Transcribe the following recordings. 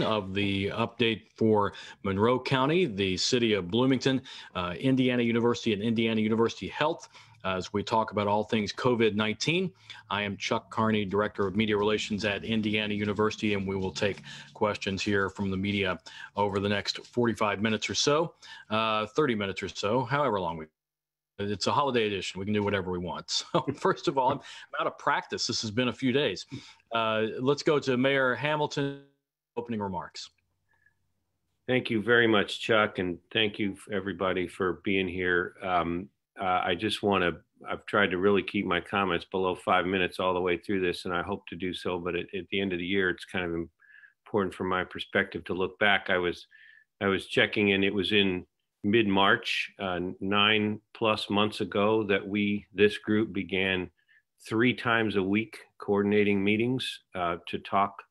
of the update for Monroe County, the city of Bloomington, Indiana University, and Indiana University Health. As we talk about all things COVID-19, I am Chuck Carney, Director of Media Relations at Indiana University, and we will take questions here from the media over the next 45 minutes or so, 30 minutes or so, however long we. It's a holiday edition. We can do whatever we want. So first of all, I'm out of practice. This has been a few days. Let's go to Mayor Hamilton. Opening remarks. Thank you very much, Chuck, and thank you everybody for being here. I just want to, I've tried to really keep my comments below 5 minutes all the way through this, and I hope to do so, but at the end of the year, it's kind of important from my perspective to look back. I was checking, and it was in mid-March, 9+ months ago, that this group began 3 times a week coordinating meetings to talk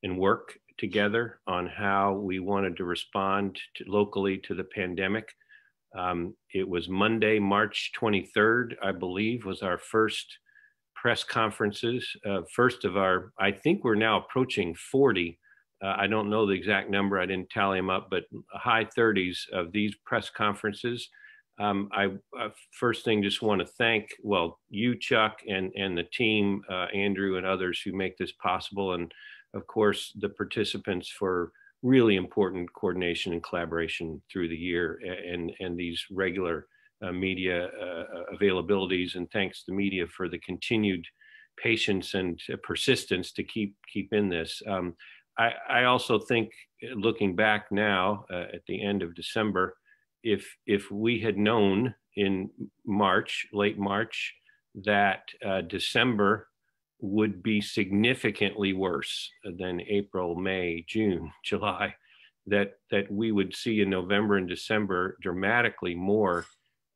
and work together on how we wanted to respond locally to the pandemic. It was Monday, March 23rd, I believe, was our first press conferences. First of our, I think we're now approaching 40. I don't know the exact number, I didn't tally them up, but high 30s of these press conferences. I first thing just want to thank, well, you, Chuck, and the team, Andrew and others who make this possible, and of course, the participants for really important coordination and collaboration through the year, and these regular media availabilities. And thanks to the media for the continued patience and persistence to keep in this. I also think, looking back now at the end of December, if we had known in March, late March, that December would be significantly worse than April, May, June, July, that we would see in November and December dramatically more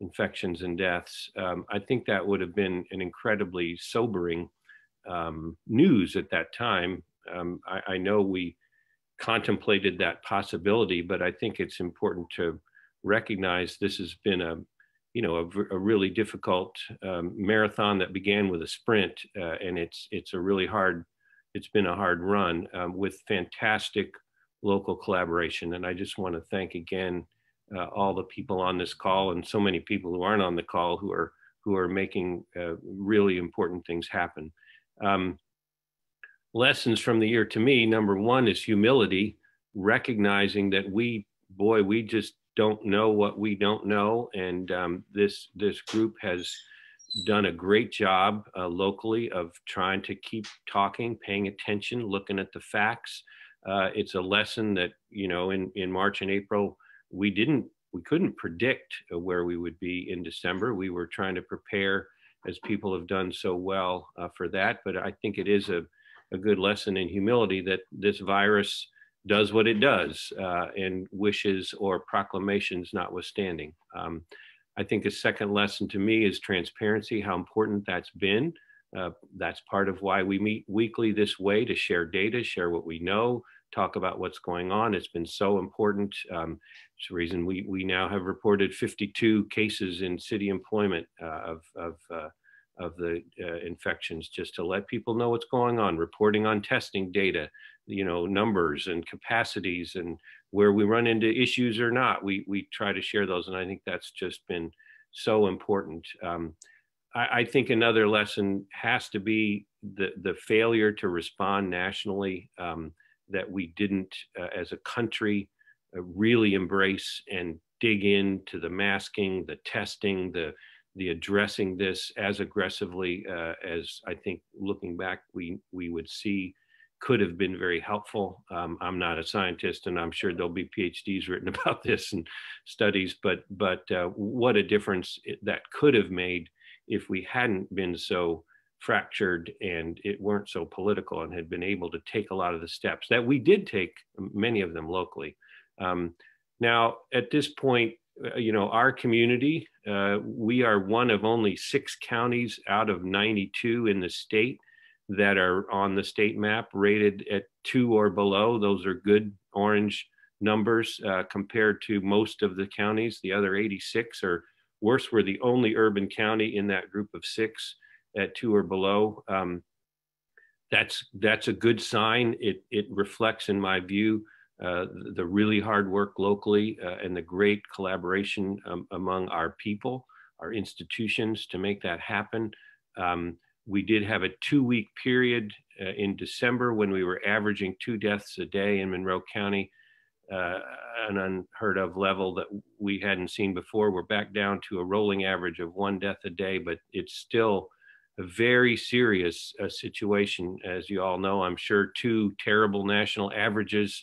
infections and deaths. I think that would have been an incredibly sobering news at that time. I know we contemplated that possibility, but I think it's important to recognize this has been a really difficult marathon that began with a sprint, and it's been a hard run with fantastic local collaboration. And I just want to thank again all the people on this call, and so many people who aren't on the call who are making really important things happen. Lessons from the year to me, number one is humility, recognizing that we just don't know what we don't know. And this group has done a great job locally of trying to keep talking, paying attention, looking at the facts. It's a lesson that, in March and April, we couldn't predict where we would be in December. We were trying to prepare, as people have done so well, for that. But I think it is a good lesson in humility that this virus does what it does, and wishes or proclamations notwithstanding. I think a second lesson to me is transparency, how important that's been. That's part of why we meet weekly this way, to share data, share what we know, talk about what's going on. It's been so important. It's the reason we now have reported 52 cases in city employment of the infections, just to let people know what's going on, reporting on testing data, numbers and capacities, and where we run into issues or not, we try to share those. And I think that's just been so important. I think another lesson has to be the failure to respond nationally, that we didn't, as a country, really embrace and dig into the masking, the testing, the addressing this as aggressively as I think, looking back, we would see could have been very helpful. I'm not a scientist, and I'm sure there'll be PhDs written about this and studies, but what a difference that could have made if we hadn't been so fractured and it weren't so political, and had been able to take a lot of the steps that we did take, many of them locally. Now, at this point, our community, we are one of only 6 counties out of 92 in the state that are on the state map rated at 2 or below. Those are good orange numbers compared to most of the counties. The other 86 are worse. We're the only urban county in that group of 6 at 2 or below. That's a good sign. It reflects, in my view, the really hard work locally and the great collaboration among our people, our institutions to make that happen. We did have a 2-week period in December when we were averaging 2 deaths a day in Monroe County, an unheard of level that we hadn't seen before. We're back down to a rolling average of 1 death a day, but it's still a very serious situation. As you all know, I'm sure 2 terrible national averages,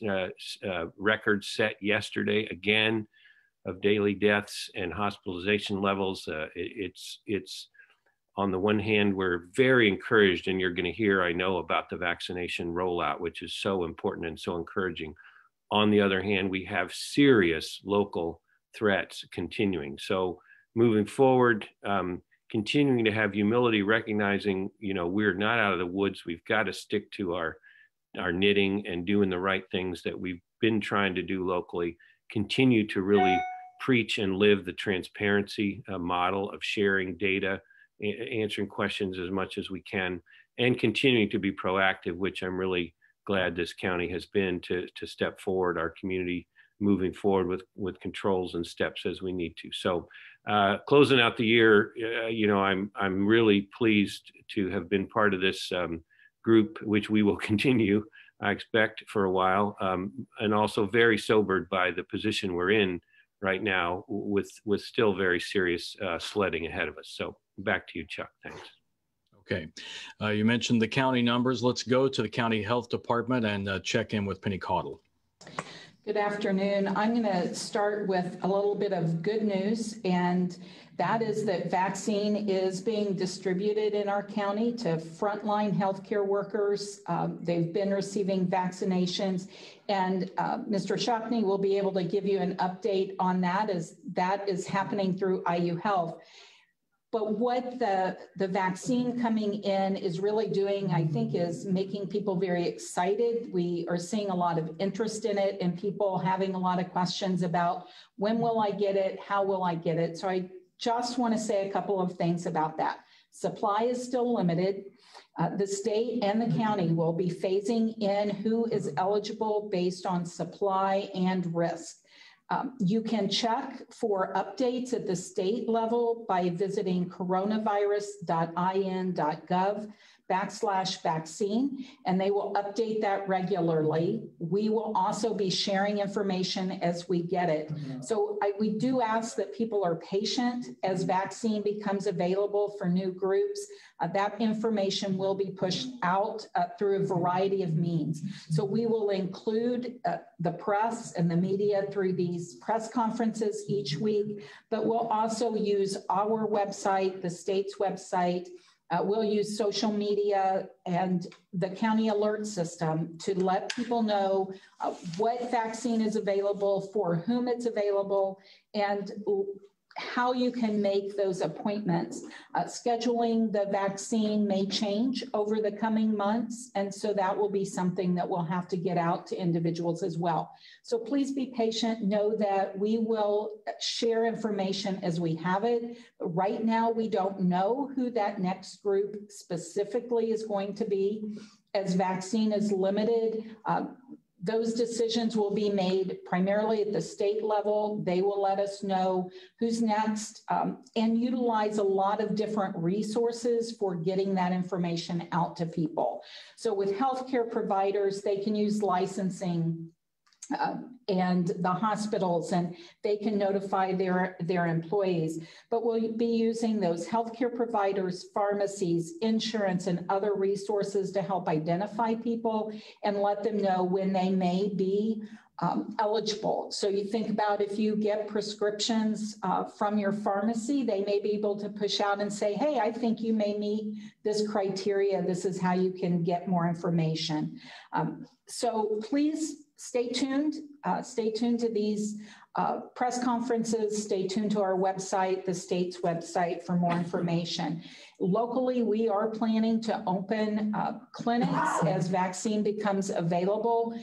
records set yesterday again of daily deaths and hospitalization levels. It's on the one hand, we're very encouraged, and you're going to hear, I know, about the vaccination rollout, which is so important and so encouraging. On the other hand, we have serious local threats continuing. So moving forward, continuing to have humility, recognizing, we're not out of the woods. We've got to stick to our knitting and doing the right things that we've been trying to do locally, continue to really preach and live the transparency model of sharing data, answering questions as much as we can, and continuing to be proactive, which I'm really glad this county has been to step forward, our community moving forward with controls and steps as we need to. So closing out the year, I'm really pleased to have been part of this group, which we will continue, I expect, for a while, and also very sobered by the position we're in right now with still very serious sledding ahead of us. So back to you, Chuck. Thanks. Okay. You mentioned the county numbers. Let's go to the county health department and check in with Penny Caudle. Good afternoon. I'm going to start with a little bit of good news, and that is that vaccine is being distributed in our county to frontline healthcare workers. They've been receiving vaccinations, and Mr. Shockney will be able to give you an update on that as that is happening through IU Health. But what the vaccine coming in is really doing, I think, is making people very excited. We are seeing a lot of interest in it and people having a lot of questions about when will I get it? How will I get it? So I just want to say a couple of things about that. Supply is still limited. The state and the county will be phasing in who is eligible based on supply and risk. You can check for updates at the state level by visiting coronavirus.in.gov/vaccine, and they will update that regularly. We will also be sharing information as we get it. So we do ask that people are patient as vaccine becomes available for new groups. That information will be pushed out through a variety of means. So we will include the press and the media through these press conferences each week, but we'll also use our website, the state's website. We'll use social media and the county alert system to let people know what vaccine is available, for whom it's available, and how you can make those appointments. Scheduling the vaccine may change over the coming months, and so that will be something that we'll have to get out to individuals as well. So please be patient. Know that we will share information as we have it. Right now, we don't know who that next group specifically is going to be, as vaccine is limited. Those decisions will be made primarily at the state level. They will let us know who's next and utilize a lot of different resources for getting that information out to people. So with healthcare providers, they can use licensing and the hospitals, and they can notify their employees. But we'll be using those healthcare providers, pharmacies, insurance, and other resources to help identify people and let them know when they may be eligible. So you think about if you get prescriptions from your pharmacy, they may be able to push out and say, hey, I think you may meet this criteria. This is how you can get more information. So please stay tuned to these press conferences, stay tuned to our website, the state's website, for more information. Locally, we are planning to open clinics as vaccine becomes available.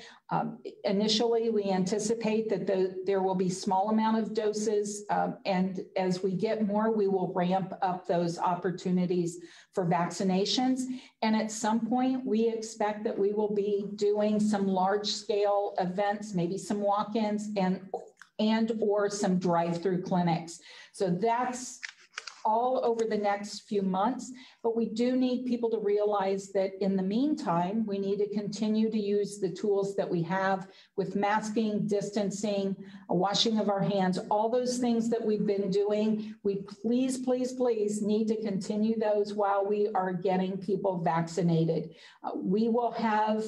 Initially, we anticipate that there will be small amount of doses, and as we get more, we will ramp up those opportunities for vaccinations. And at some point, we expect that we will be doing some large-scale events, maybe some walk-ins and or some drive-through clinics. So that's all over the next few months, but we do need people to realize that in the meantime, we need to continue to use the tools that we have with masking, distancing, washing of our hands, all those things that we've been doing. We please, please, please need to continue those while we are getting people vaccinated. We will have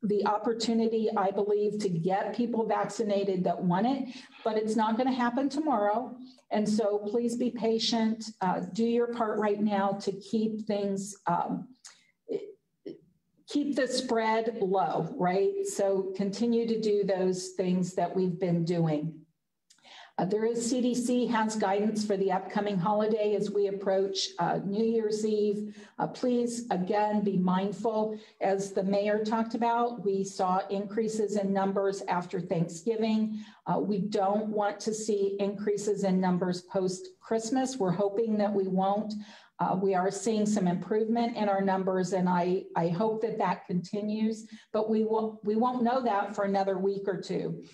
the opportunity, I believe, to get people vaccinated that want it, but it's not going to happen tomorrow. And so please be patient, do your part right now to keep things, keep the spread low, right? So continue to do those things that we've been doing. There is CDC has guidance for the upcoming holiday as we approach New Year's Eve. Please, again, be mindful. As the mayor talked about, we saw increases in numbers after Thanksgiving. We don't want to see increases in numbers post-Christmas. We're hoping that we won't. We are seeing some improvement in our numbers, and I hope that that continues, but we won't know that for another week or two.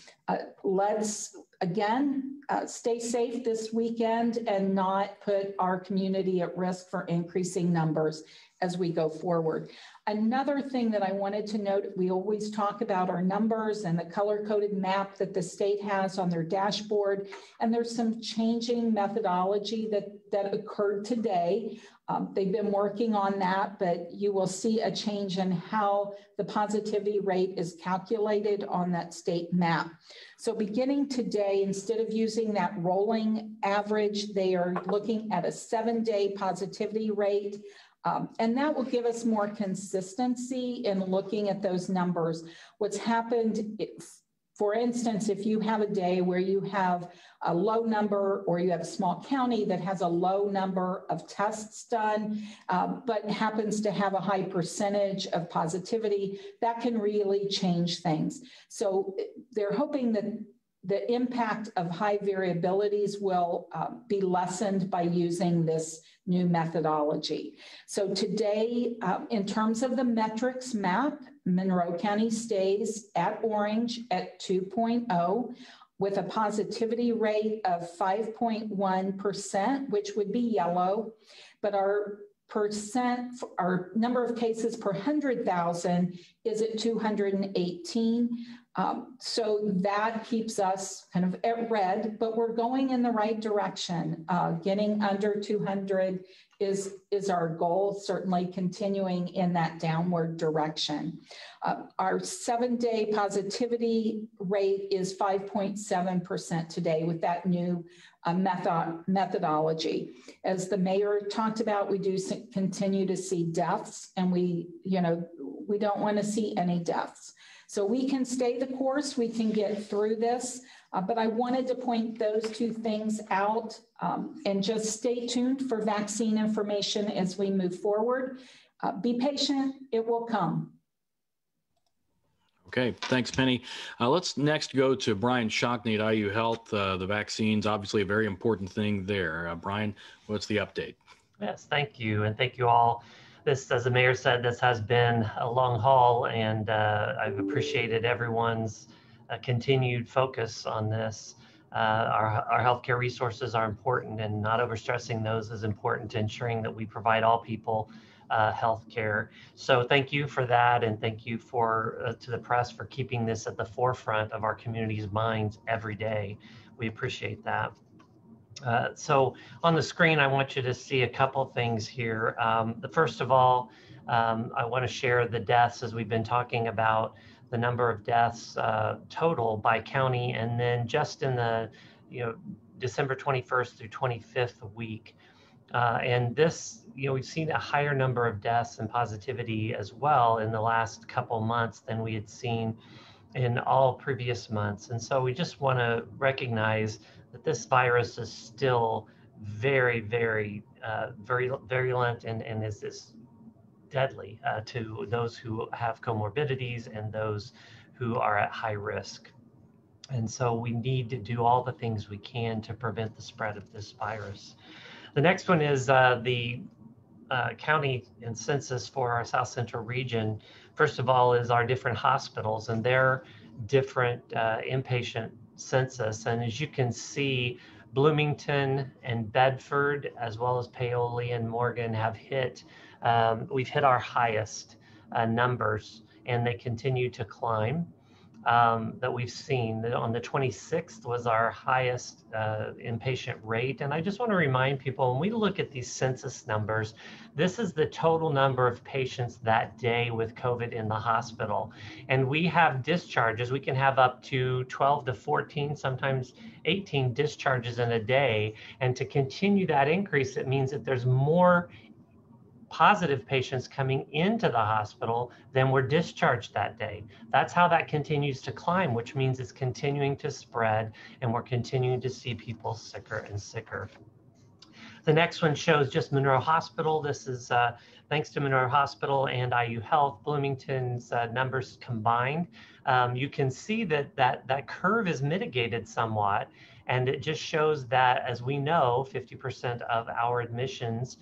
Let's, again, stay safe this weekend and not put our community at risk for increasing numbers as we go forward. Another thing that I wanted to note, we always talk about our numbers and the color-coded map that the state has on their dashboard, and there's some changing methodology that occurred today. They've been working on that, but you will see a change in how the positivity rate is calculated on that state map. So beginning today, instead of using that rolling average, they are looking at a 7-day positivity rate. And that will give us more consistency in looking at those numbers. What's happened, for instance, if you have a day where you have a low number, or you have a small county that has a low number of tests done, but happens to have a high percentage of positivity, that can really change things. So they're hoping that the impact of high variabilities will be lessened by using this new methodology. So today, in terms of the metrics map, Monroe County stays at orange at 2.0 with a positivity rate of 5.1%, which would be yellow, but our number of cases per 100,000 is at 218. So that keeps us kind of at red, but we're going in the right direction. Getting under 200 is our goal, certainly continuing in that downward direction. Our 7-day positivity rate is 5.7% today with that new methodology. As the mayor talked about, we do continue to see deaths, and we don't want to see any deaths. So we can stay the course, we can get through this, but I wanted to point those two things out and just stay tuned for vaccine information as we move forward. Be patient, it will come. Okay, thanks, Penny. Let's next go to Brian Shockney at IU Health. The vaccines, obviously a very important thing there. Brian, what's the update? Yes, thank you, and thank you all. This, as the mayor said, this has been a long haul, and I've appreciated everyone's continued focus on this. Our healthcare resources are important, and not overstressing those is important to ensuring that we provide all people healthcare. So thank you for that, and thank you to the press for keeping this at the forefront of our community's minds every day. We appreciate that. So on the screen, I want you to see a couple things here. First of all, I want to share the deaths, as we've been talking about the number of deaths total by county, and then just in the December 21st through 25th week. And this, we've seen a higher number of deaths and positivity as well in the last couple months than we had seen in all previous months. And so we just want to recognize that this virus is still very, very virulent and is deadly to those who have comorbidities and those who are at high risk. And so we need to do all the things we can to prevent the spread of this virus. The next one is the county and census for our South Central region. First of all is our different hospitals and their different inpatient census. And as you can see, Bloomington and Bedford, as well as Paoli and Morgan have hit, we've hit our highest numbers, and they continue to climb. That we've seen. On the 26th was our highest inpatient rate. And I just want to remind people, when we look at these census numbers, this is the total number of patients that day with COVID in the hospital. And we have discharges. We can have up to 12 to 14, sometimes 18 discharges in a day. And to continue that increase, it means that there's more positive patients coming into the hospital than were discharged that day. That's how that continues to climb, which means it's continuing to spread and we're continuing to see people sicker and sicker. The next one shows just Monroe Hospital. This is thanks to Monroe Hospital and IU Health, Bloomington's numbers combined. You can see that curve is mitigated somewhat. And it just shows that, as we know, 50% of our admissions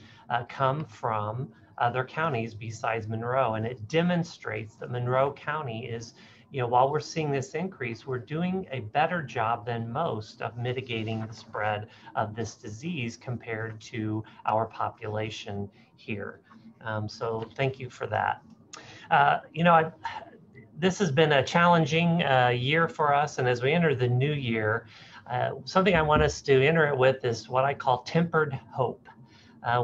come from other counties besides Monroe. And it demonstrates that Monroe County is, while we're seeing this increase, we're doing a better job than most of mitigating the spread of this disease compared to our population here. So thank you for that. This has been a challenging year for us. And as we enter the new year, something I want us to enter it with is what I call tempered hope.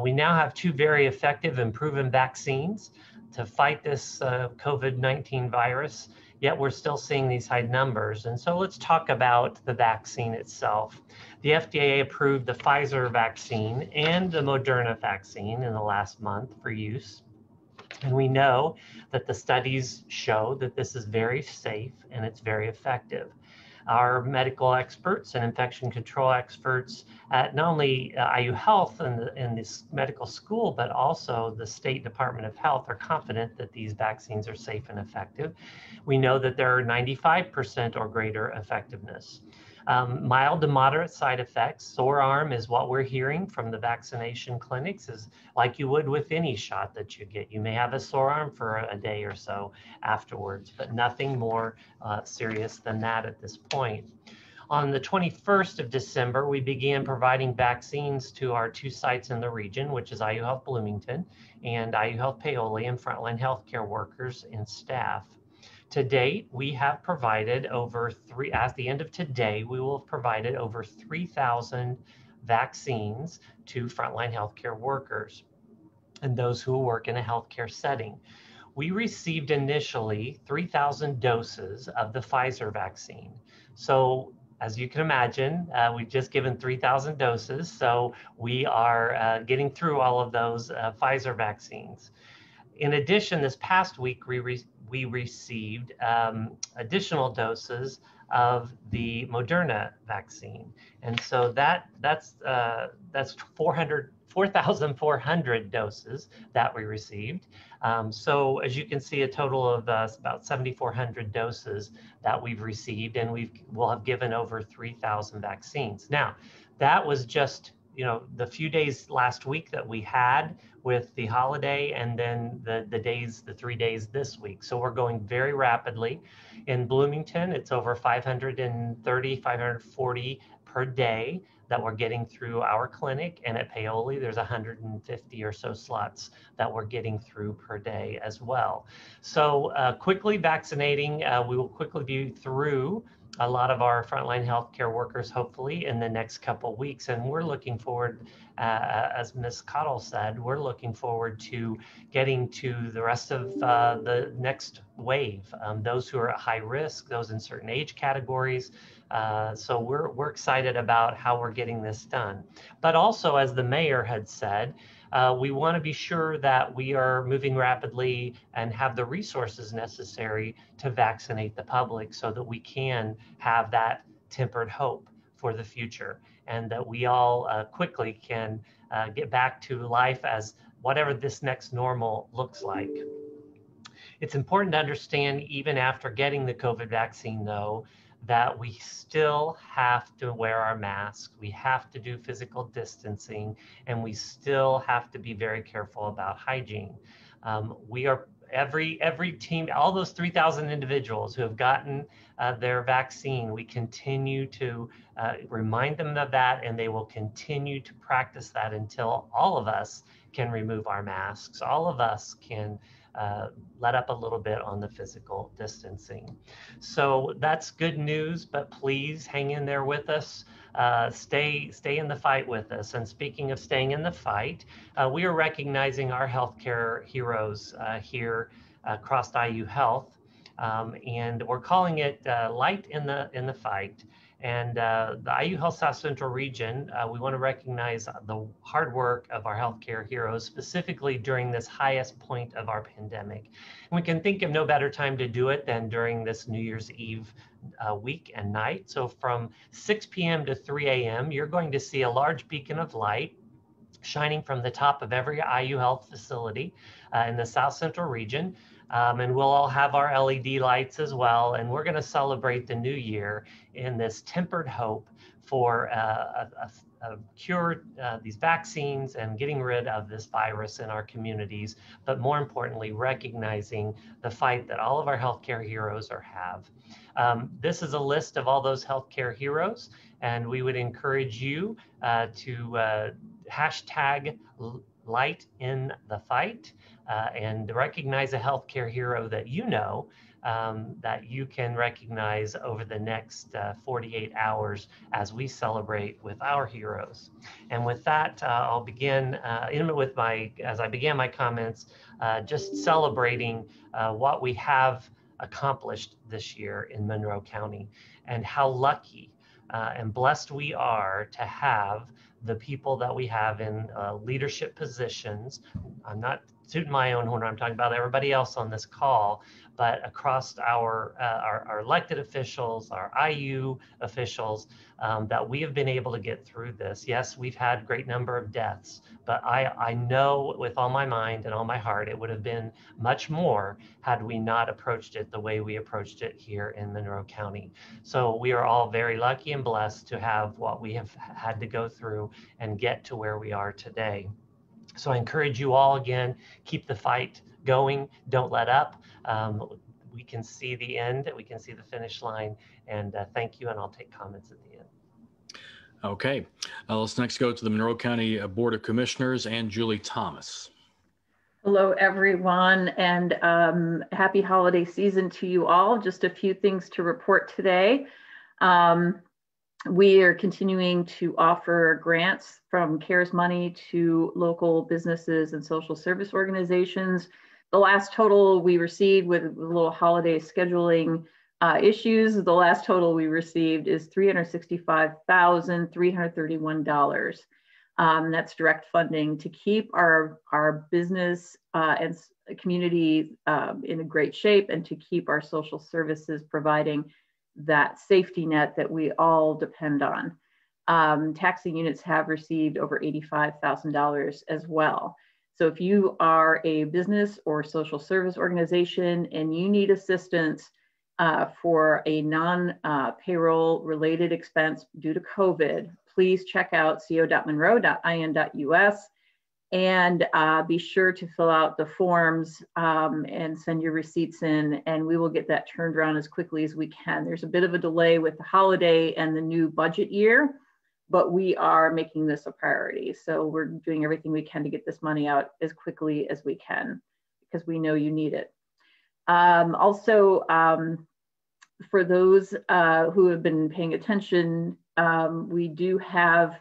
We now have 2 very effective and proven vaccines to fight this COVID-19 virus, yet we're still seeing these high numbers. And so let's talk about the vaccine itself. The FDA approved the Pfizer vaccine and the Moderna vaccine in the last month for use. And we know that the studies show that this is very safe and it's very effective. Our medical experts and infection control experts at not only IU Health and this medical school, but also the State Department of Health are confident that these vaccines are safe and effective. We know that there are 95% or greater effectiveness. Mild to moderate side effects, sore arm is what we're hearing from the vaccination clinics, is like you would with any shot that you get. You may have a sore arm for a day or so afterwards, but nothing more serious than that at this point. On the 21st of December, we began providing vaccines to our 2 sites in the region, which is IU Health Bloomington and IU Health Paoli, and frontline healthcare workers and staff. To date, we have provided at the end of today, we will have provided over 3,000 vaccines to frontline healthcare workers and those who work in a healthcare setting. We received initially 3,000 doses of the Pfizer vaccine. So as you can imagine, we've just given 3,000 doses. So we are getting through all of those Pfizer vaccines. In addition, this past week, we received additional doses of the Moderna vaccine. And so that's 4,400 doses that we received. So as you can see, a total of about 7,400 doses that we've received, and we'll have given over 3,000 vaccines. Now, that was just the few days last week that we had with the holiday, and then the 3 days this week. So we're going very rapidly. In Bloomington, it's over 530, 540 per day that we're getting through our clinic. And at Paoli, there's 150 or so slots that we're getting through per day as well. So quickly vaccinating, we will quickly be through a lot of our frontline healthcare workers, hopefully, in the next couple of weeks. And we're looking forward, as Ms. Cottle said, we're looking forward to getting to the rest of the next wave, those who are at high risk, those in certain age categories. So we're excited about how we're getting this done. But also, as the mayor had said, we want to be sure that we are moving rapidly and have the resources necessary to vaccinate the public so that we can have that tempered hope for the future, and that we all quickly can get back to life as whatever this next normal looks like. It's important to understand, even after getting the COVID vaccine, though, that we still have to wear our masks, we have to do physical distancing, and we still have to be very careful about hygiene. We are every team, all those 3,000 individuals who have gotten their vaccine, we continue to remind them of that, and they will continue to practice that until all of us can remove our masks, all of us can let up a little bit on the physical distancing. So that's good news, but please hang in there with us. Stay in the fight with us. And speaking of staying in the fight, we are recognizing our healthcare heroes here across IU Health, and we're calling it Light in the Fight. And the IU Health South Central region, we want to recognize the hard work of our healthcare heroes, specifically during this highest point of our pandemic. And we can think of no better time to do it than during this New Year's Eve week and night. So from 6 p.m. to 3 a.m., you're going to see a large beacon of light shining from the top of every IU Health facility in the South Central region. And we'll all have our LED lights as well. And we're going to celebrate the new year in this tempered hope for a cure, these vaccines, and getting rid of this virus in our communities. But more importantly, recognizing the fight that all of our healthcare heroes have. This is a list of all those healthcare heroes, and we would encourage you to hashtag Light in the Fight. And recognize a healthcare hero that you know that you can recognize over the next 48 hours as we celebrate with our heroes. And with that, I'll begin as I began my comments, just celebrating what we have accomplished this year in Monroe County, and how lucky and blessed we are to have the people that we have in leadership positions. I'm not tooting my own horn, I'm talking about everybody else on this call, but across our elected officials, our IU officials, that we have been able to get through this. Yes, we've had a great number of deaths, but I know with all my mind and all my heart, it would have been much more had we not approached it the way we approached it here in Monroe County. So we are all very lucky and blessed to have what we have had to go through and get to where we are today. So I encourage you all, again, keep the fight going, don't let up. We can see the end, we can see the finish line, and thank you, and I'll take comments at the end. Okay, let's next go to the Monroe County Board of Commissioners and Julie Thomas. Hello, everyone, and happy holiday season to you all. Just a few things to report today. We are continuing to offer grants from CARES money to local businesses and social service organizations. The last total we received, with a little holiday scheduling issues, the last total we received is $365,331. That's direct funding to keep our business and community in a great shape, and to keep our social services providing that safety net that we all depend on. Taxing units have received over $85,000 as well. So if you are a business or social service organization and you need assistance for a non-payroll related expense due to COVID, please check out co.monroe.in.us and be sure to fill out the forms and send your receipts in, and we will get that turned around as quickly as we can. There's a bit of a delay with the holiday and the new budget year, but we are making this a priority. So we're doing everything we can to get this money out as quickly as we can, because we know you need it. Also, for those who have been paying attention, we do have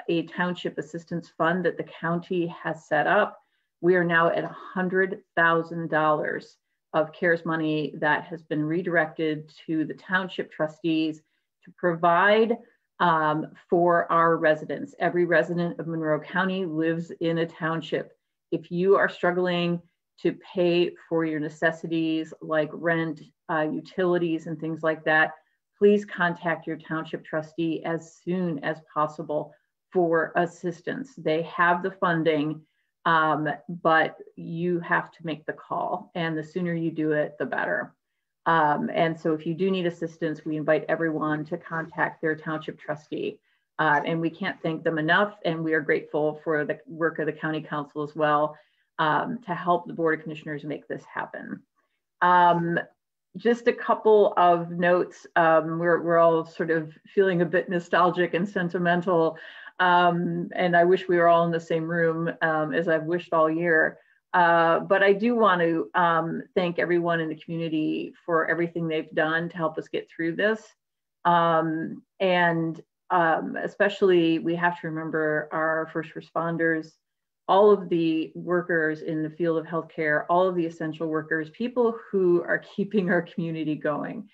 a township assistance fund that the county has set up. We are now at $100,000 of CARES money that has been redirected to the township trustees to provide for our residents. Every resident of Monroe County lives in a township. If you are struggling to pay for your necessities like rent, utilities, and things like that, please contact your township trustee as soon as possible for assistance. They have the funding, but you have to make the call, and the sooner you do it, the better. And so if you do need assistance, we invite everyone to contact their township trustee. And we can't thank them enough, and we are grateful for the work of the county council as well, to help the Board of Commissioners make this happen. Just a couple of notes. We're all sort of feeling a bit nostalgic and sentimental, and I wish we were all in the same room, as I've wished all year. But I do want to thank everyone in the community for everything they've done to help us get through this. Especially, we have to remember our first responders, all of the workers in the field of healthcare, all of the essential workers, people who are keeping our community going,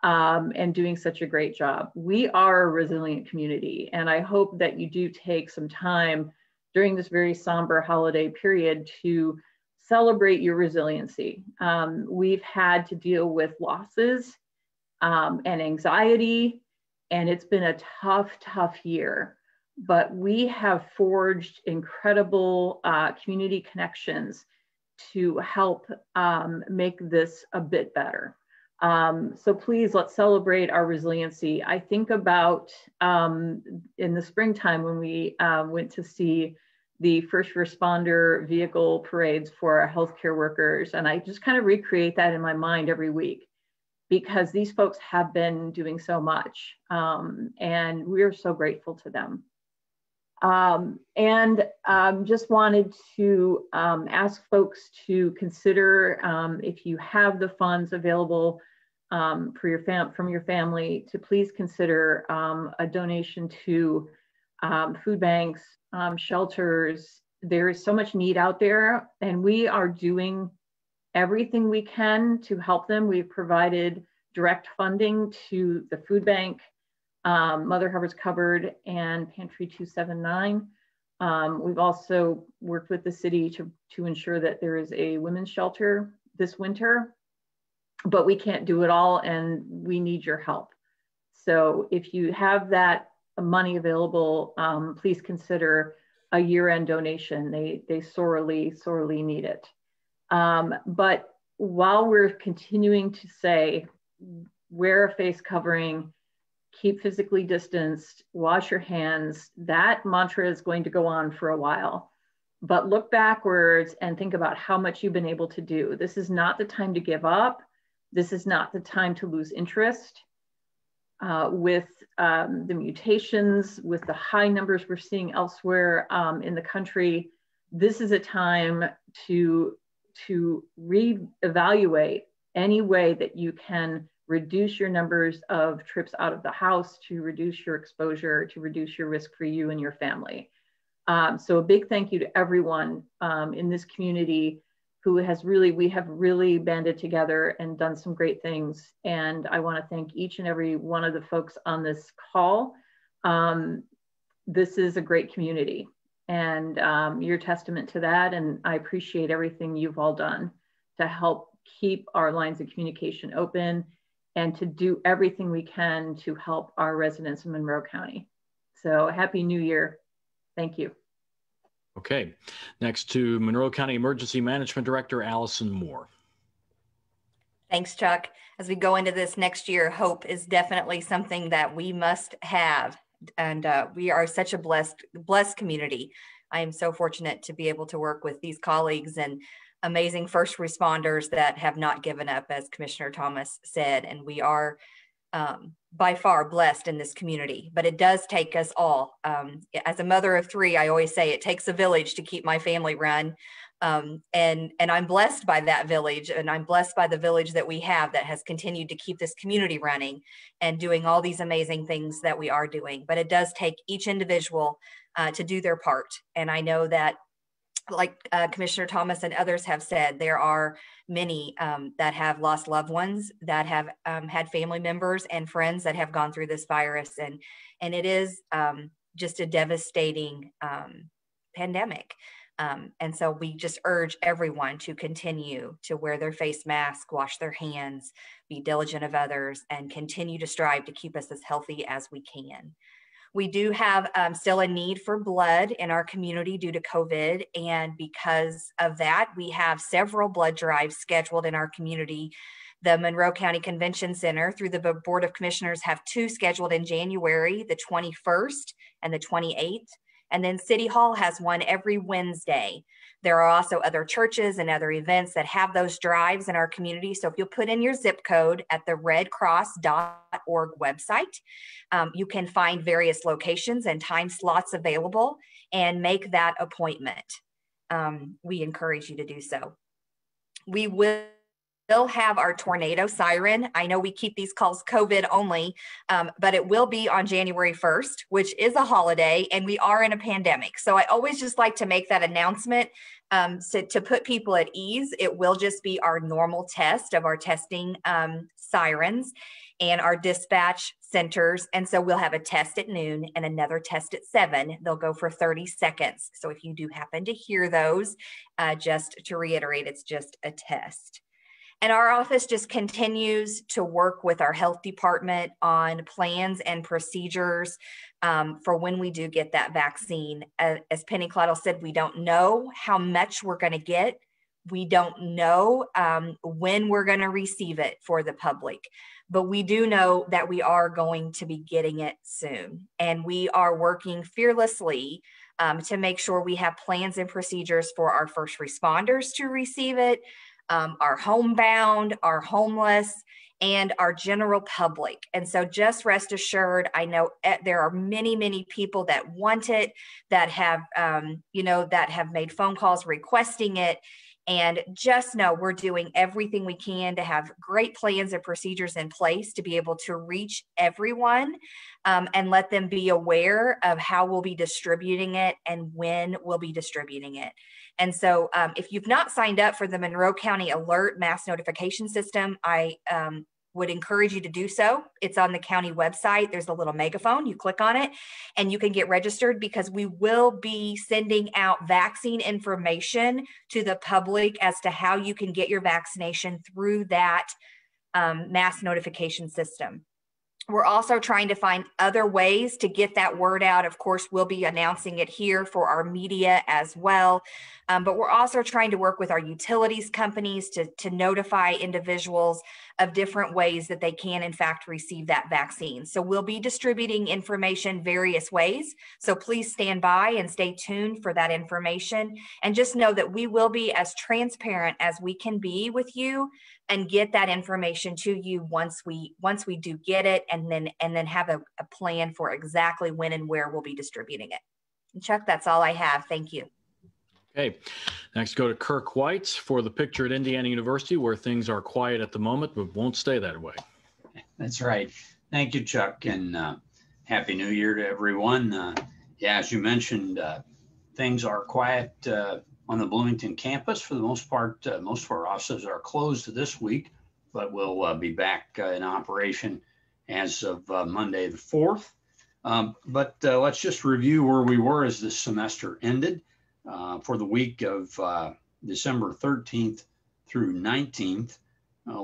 and doing such a great job. We are a resilient community, and I hope that you do take some time during this very somber holiday period to celebrate your resiliency. We've had to deal with losses and anxiety, and it's been a tough year. But we have forged incredible community connections to help make this a bit better. So please, let's celebrate our resiliency. I think about in the springtime when we went to see the first responder vehicle parades for our healthcare workers, and I just kind of recreate that in my mind every week, because these folks have been doing so much, and we're so grateful to them. Just wanted to ask folks to consider, if you have the funds available for from your family, to please consider a donation to food banks, shelters. There is so much need out there, and we are doing everything we can to help them. We've provided direct funding to the food bank, Mother Hubbard's Cupboard, and Pantry 279. We've also worked with the city to ensure that there is a women's shelter this winter, but we can't do it all, and we need your help. So if you have that money available, please consider a year-end donation. They sorely need it. But while we're continuing to say, wear a face covering, keep physically distanced, wash your hands, that mantra is going to go on for a while. But look backwards and think about how much you've been able to do. This is not the time to give up. This is not the time to lose interest. With the mutations, with the high numbers we're seeing elsewhere in the country, this is a time to reevaluate any way that you can reduce your numbers of trips out of the house, to reduce your exposure, to reduce your risk for you and your family. So a big thank you to everyone in this community who we have really banded together and done some great things. And I want to thank each and every one of the folks on this call. This is a great community, and you're testament to that. And I appreciate everything you've all done to help keep our lines of communication open and to do everything we can to help our residents in Monroe County. So Happy New Year. Thank you. Okay, next to Monroe County Emergency Management Director, Allison Moore. Thanks, Chuck. As we go into this next year, hope is definitely something that we must have. And we are such a blessed community. I am so fortunate to be able to work with these colleagues and amazing first responders that have not given up, as Commissioner Thomas said. And we are by far blessed in this community, but it does take us all. As a mother of three, I always say it takes a village to keep my family run. And I'm blessed by that village, and I'm blessed by the village that we have that has continued to keep this community running and doing all these amazing things that we are doing. But it does take each individual to do their part. And I know that like Commissioner Thomas and others have said, there are many that have lost loved ones, that have had family members and friends that have gone through this virus. And it is just a devastating pandemic. And so we just urge everyone to continue to wear their face mask, wash their hands, be diligent of others, and continue to strive to keep us as healthy as we can. We do have still a need for blood in our community due to COVID. And because of that, we have several blood drives scheduled in our community. The Monroe County Convention Center through the Board of Commissioners have 2 scheduled in January, the 21st and the 28th. And then City Hall has one every Wednesday. There are also other churches and other events that have those drives in our community. So if you'll put in your zip code at the redcross.org website, you can find various locations and time slots available and make that appointment. We encourage you to do so. We will have our tornado siren. I know we keep these calls COVID only, but it will be on January 1st, which is a holiday, and we are in a pandemic. So I always just like to make that announcement to put people at ease. It will just be our normal test of our testing sirens and our dispatch centers. And so we'll have a test at noon and another test at 7. They'll go for 30 seconds. So if you do happen to hear those, just to reiterate, it's just a test. And our office just continues to work with our health department on plans and procedures for when we do get that vaccine. As Penny Claddle said, we don't know how much we're going to get. We don't know when we're going to receive it for the public, but we do know that we are going to be getting it soon. And we are working fearlessly to make sure we have plans and procedures for our first responders to receive it, our homebound, our homeless, and our general public. And so just rest assured, I know there are many, many people that want it, that have, that have made phone calls requesting it. And just know we're doing everything we can to have great plans and procedures in place to be able to reach everyone and let them be aware of how we'll be distributing it and when we'll be distributing it. And so if you've not signed up for the Monroe County Alert Mass Notification System, I would encourage you to do so. It's on the county website. There's a little megaphone. You click on it and you can get registered, because we will be sending out vaccine information to the public as to how you can get your vaccination through that mass notification system. We're also trying to find other ways to get that word out. Of course, we'll be announcing it here for our media as well. But we're also trying to work with our utilities companies to notify individuals of different ways that they can, in fact, receive that vaccine. So we'll be distributing information various ways. So please stand by and stay tuned for that information. And just know that we will be as transparent as we can be with you and get that information to you once we do get it, and then have a plan for exactly when and where we'll be distributing it. And Chuck, that's all I have. Thank you. Okay, next go to Kirk White for the picture at Indiana University, where things are quiet at the moment, but won't stay that way. That's right. Thank you, Chuck, and Happy New Year to everyone. Yeah, as you mentioned, things are quiet on the Bloomington campus. For the most part, most of our offices are closed this week, but we'll be back in operation as of Monday the 4th. But let's just review where we were as this semester ended. For the week of December 13th through 19th,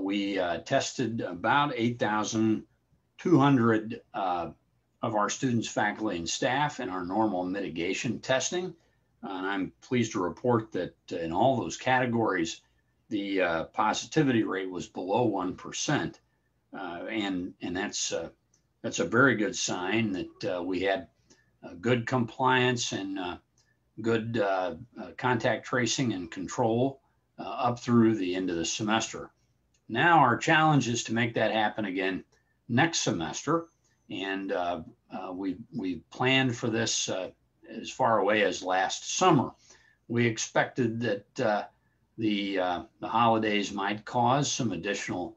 we tested about 8,200 of our students, faculty, and staff in our normal mitigation testing. And I'm pleased to report that in all those categories, the positivity rate was below 1%. And that's a very good sign that we had good compliance and good contact tracing and control up through the end of the semester. Now our challenge is to make that happen again next semester. And we planned for this as far away as last summer. We expected that the holidays might cause some additional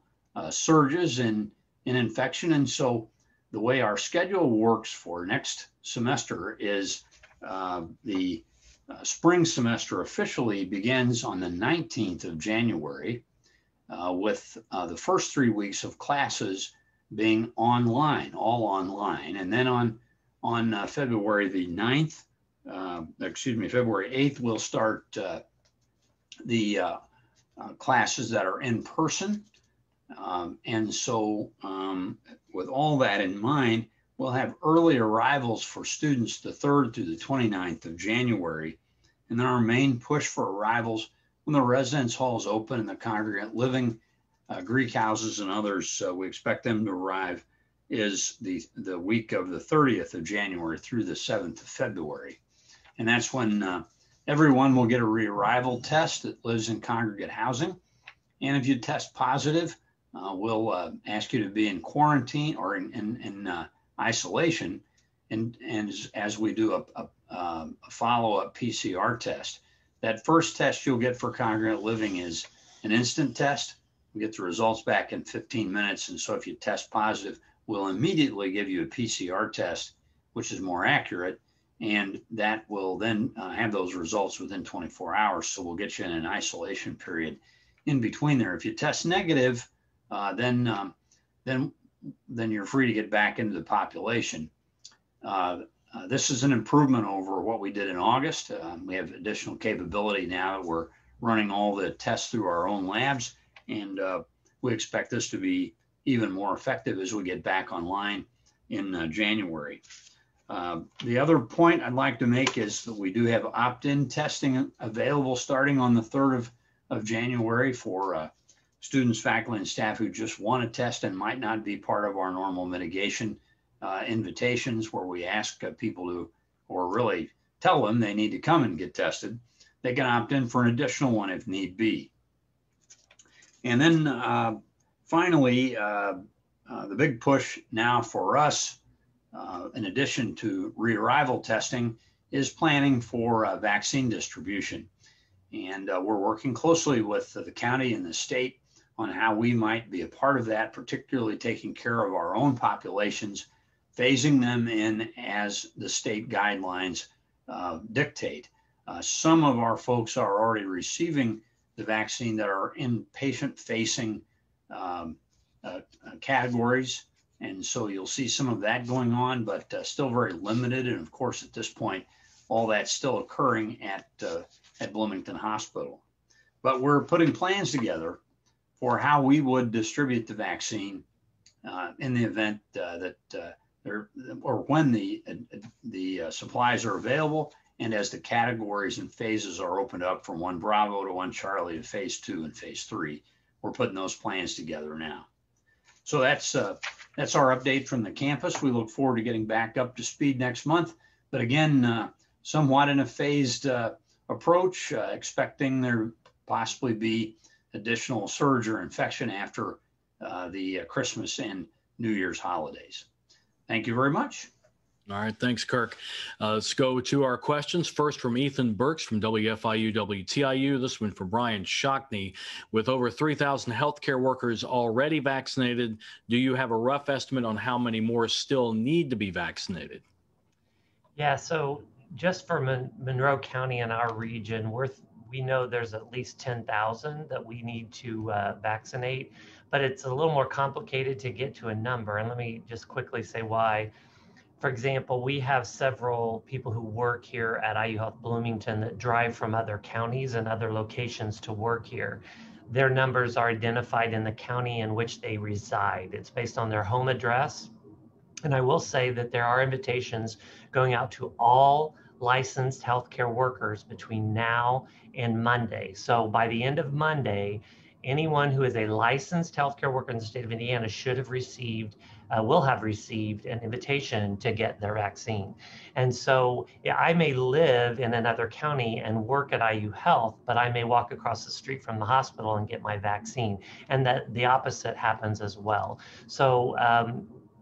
surges in infection. And so the way our schedule works for next semester is the spring semester officially begins on the 19th of January, with the first 3 weeks of classes being online, all online. And then on February the 9th, February 8th, we'll start the classes that are in person. And so with all that in mind, we'll have early arrivals for students the 3rd through the 29th of January. And then our main push for arrivals when the residence halls open and the congregant living, Greek houses and others, we expect them to arrive, is the week of the 30th of January through the 7th of February. And that's when everyone will get a re-arrival test that lives in congregate housing. And if you test positive, we'll ask you to be in quarantine or in isolation, and as we do a follow-up PCR test. That first test you'll get for congregate living is an instant test. We get the results back in 15 minutes, and so if you test positive, we'll immediately give you a PCR test, which is more accurate, and that will then have those results within 24 hours. So we'll get you in an isolation period in between there. If you test negative, then you're free to get back into the population. This is an improvement over what we did in August. We have additional capability now that we're running all the tests through our own labs, and we expect this to be even more effective as we get back online in January. The other point I'd like to make is that we do have opt-in testing available starting on the 3rd of January for students, faculty, and staff who just want to test and might not be part of our normal mitigation invitations, where we ask people to, or really tell them they need to come and get tested. They can opt in for an additional one if need be. And then finally, the big push now for us, in addition to re-arrival testing, is planning for vaccine distribution. And we're working closely with the county and the state on how we might be a part of that, particularly taking care of our own populations, phasing them in as the state guidelines dictate. Some of our folks are already receiving the vaccine that are in patient-facing categories. And so you'll see some of that going on, but still very limited. And of course, at this point, all that's still occurring at Bloomington Hospital. But we're putting plans together for how we would distribute the vaccine in the event when the supplies are available, and as the categories and phases are opened up from 1 Bravo to 1 Charlie to phase 2 and phase 3. We're putting those plans together now. So that's our update from the campus. We look forward to getting back up to speed next month. But again, somewhat in a phased approach, expecting there possibly be additional surge or infection after the Christmas and New Year's holidays. Thank you very much. All right, thanks, Kirk. Let's go to our questions. First from Ethan Burks from WFIU WTIU. This one for Brian Shockney. With over 3,000 healthcare workers already vaccinated, do you have a rough estimate on how many more still need to be vaccinated? Yeah, so just for Monroe County and our region, we know there's at least 10,000 that we need to vaccinate, but it's a little more complicated to get to a number. And let me just quickly say why. For example, we have several people who work here at IU Health Bloomington that drive from other counties and other locations to work here. Their numbers are identified in the county in which they reside. It's based on their home address. And I will say that there are invitations going out to all licensed healthcare workers between now and Monday. So by the end of Monday, anyone who is a licensed healthcare worker in the state of Indiana will have received an invitation to get their vaccine. And so I may live in another county and work at IU Health, but I may walk across the street from the hospital and get my vaccine. And that the opposite happens as well. So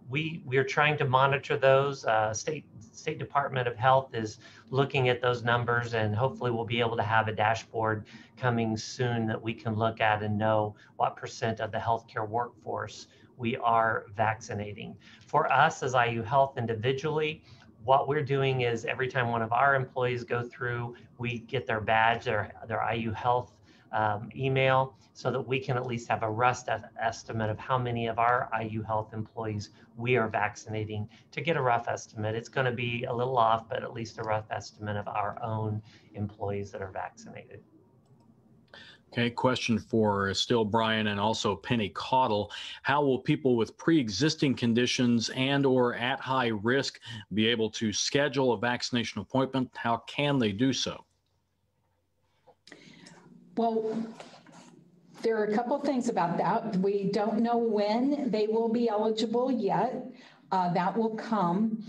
we are trying to monitor those. State Department of Health is looking at those numbers, and hopefully we'll be able to have a dashboard coming soon that we can look at and know what % of the healthcare workforce we are vaccinating. For us as IU Health individually, what we're doing is every time one of our employees go through, we get their badge, their IU Health email, so that we can at least have a rough estimate of how many of our IU Health employees we are vaccinating, to get a rough estimate. It's going to be a little off, but at least a rough estimate of our own employees that are vaccinated. Okay, question for still Brian and also Penny Caudle. How will people with pre-existing conditions and or at high risk be able to schedule a vaccination appointment? How can they do so? Well, there are a couple of things about that. We don't know when they will be eligible yet. That will come.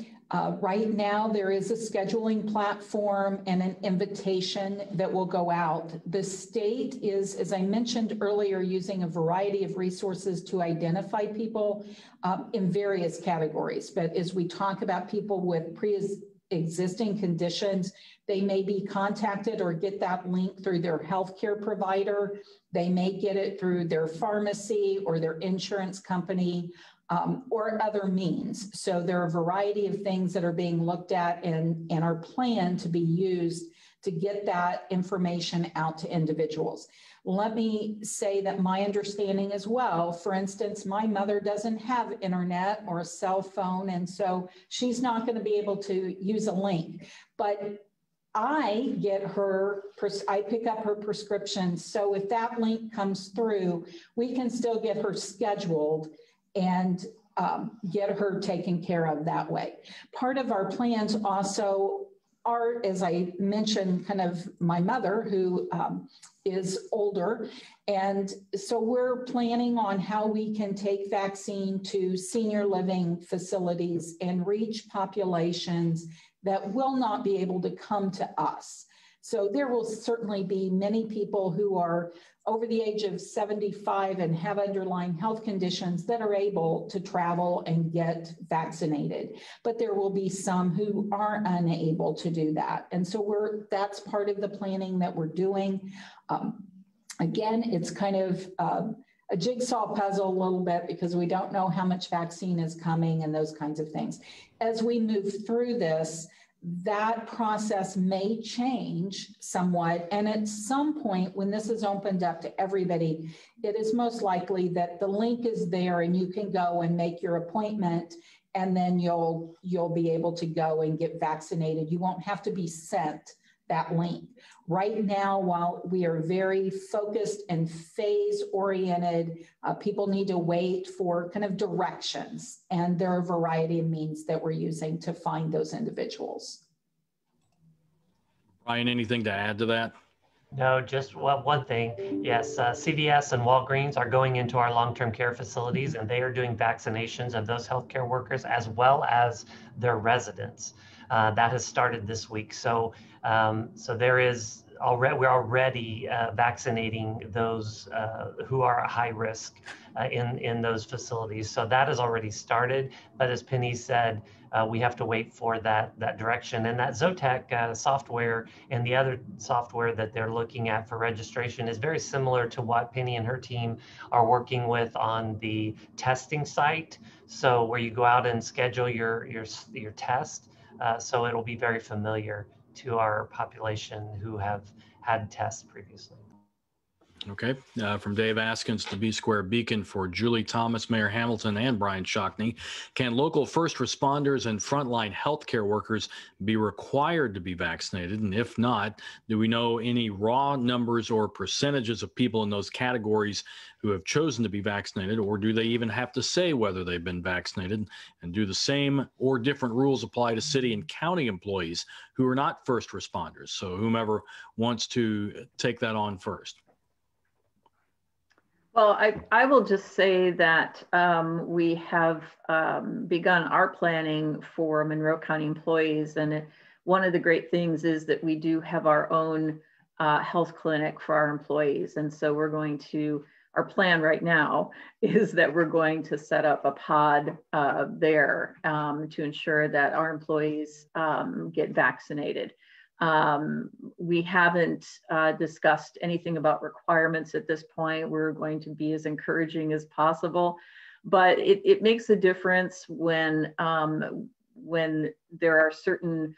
Right now, there is a scheduling platform and an invitation that will go out. The state is, as I mentioned earlier, using a variety of resources to identify people in various categories. But as we talk about people with pre-existing conditions, they may be contacted or get that link through their healthcare provider. They may get it through their pharmacy or their insurance company. Or other means. So there are a variety of things that are being looked at and are planned to be used to get that information out to individuals. Let me say that my understanding as well, for instance, my mother doesn't have internet or a cell phone, and so she's not going to be able to use a link. But I pick up her prescription. So if that link comes through, we can still get her scheduled and get her taken care of that way. Part of our plans also are, as I mentioned, kind of my mother who is older. And so we're planning on how we can take vaccine to senior living facilities and reach populations that will not be able to come to us. So there will certainly be many people who are over the age of 75 and have underlying health conditions that are able to travel and get vaccinated. But there will be some who are unable to do that. And so that's part of the planning that we're doing. Again, it's kind of a jigsaw puzzle a little bit because we don't know how much vaccine is coming and those kinds of things. As we move through this, that process may change somewhat. And at some point, when this is opened up to everybody, it is most likely that the link is there and you can go and make your appointment, and then you'll be able to go and get vaccinated. You won't have to be sent that link. Right now, while we are very focused and phase-oriented, people need to wait for kind of directions, and there are a variety of means that we're using to find those individuals. Brian, anything to add to that? No, just one thing. Yes, CVS and Walgreens are going into our long-term care facilities, and they are doing vaccinations of those healthcare workers as well as their residents. That has started this week. So there is already, we're already vaccinating those who are at high risk in those facilities. So that has already started. But as Penny said, we have to wait for that direction. And that Zotec software and the other software that they're looking at for registration is very similar to what Penny and her team are working with on the testing site. So where you go out and schedule your test. So it'll be very familiar to our population who have had tests previously. Okay, from Dave Askins to B Square Beacon for Julie Thomas, Mayor Hamilton, and Brian Shockney. Can local first responders and frontline healthcare workers be required to be vaccinated? And if not, do we know any raw numbers or percentages of people in those categories who have chosen to be vaccinated, or do they even have to say whether they've been vaccinated? And do the same or different rules apply to city and county employees who are not first responders? So whomever wants to take that on first. Well, I will just say that we have begun our planning for Monroe County employees. And one of the great things is that we do have our own health clinic for our employees. And so our plan right now is that we're going to set up a pod there to ensure that our employees get vaccinated. We haven't discussed anything about requirements at this point. We're going to be as encouraging as possible, but it makes a difference when when there are certain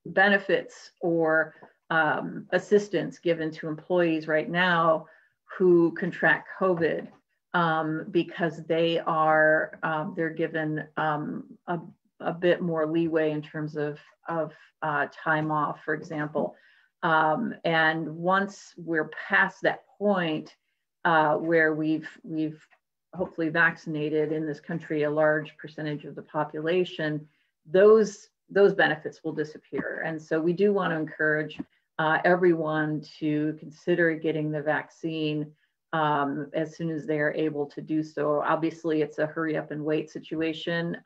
benefits or assistance given to employees right now who contract COVID, because they are they're given a bit more leeway in terms of time off, for example. And once we're past that point where we've hopefully vaccinated in this country a large percentage of the population, those benefits will disappear. And so we do want to encourage everyone to consider getting the vaccine as soon as they are able to do so. Obviously, it's a hurry up and wait situation.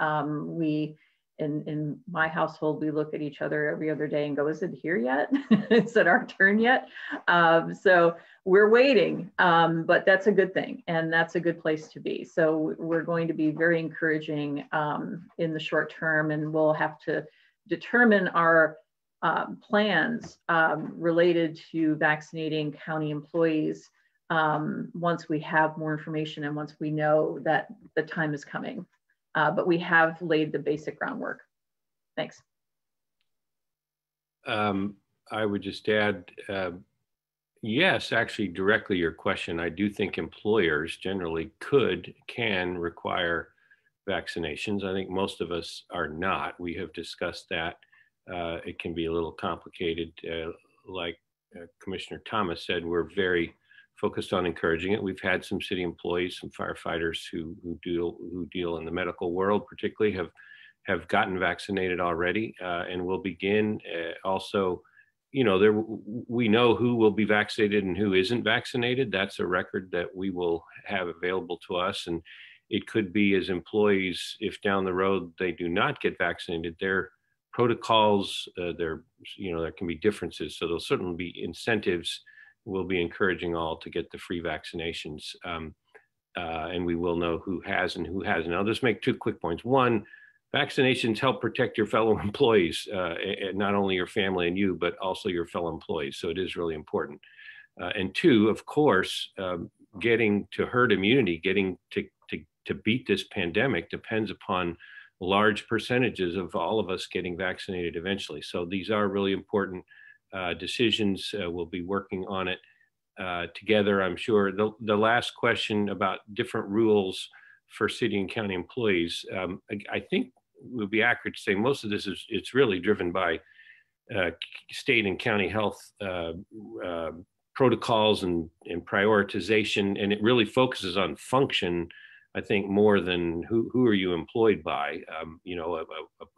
In my household, we look at each other every other day and go, is it here yet? Is it our turn yet? So we're waiting, but that's a good thing. And that's a good place to be. So we're going to be very encouraging in the short term, and we'll have to determine our plans related to vaccinating county employees once we have more information and once we know that the time is coming. But we have laid the basic groundwork. Thanks. I would just add, yes, actually directly your question, I do think employers generally can require vaccinations. I think most of us are not. We have discussed that. It can be a little complicated. Like Commissioner Thomas said, we're very focused on encouraging it. We've had some city employees, some firefighters who deal in the medical world particularly have gotten vaccinated already, and will begin also, you know, we know who will be vaccinated and who isn't vaccinated. That's a record that we will have available to us. And it could be as employees, if down the road they do not get vaccinated, their protocols, there can be differences. So there'll certainly be incentives. We'll be encouraging all to get the free vaccinations, and we will know who has and who hasn't. I'll just make two quick points. One, vaccinations help protect your fellow employees, not only your family and you, but also your fellow employees. So it is really important. And two, of course, getting to herd immunity, getting to beat this pandemic depends upon large percentages of all of us getting vaccinated eventually. So these are really important decisions. We'll be working on it together, I'm sure. The last question about different rules for city and county employees, I think it would be accurate to say most of this it's really driven by state and county health protocols and prioritization, and it really focuses on function, I think, more than who are you employed by.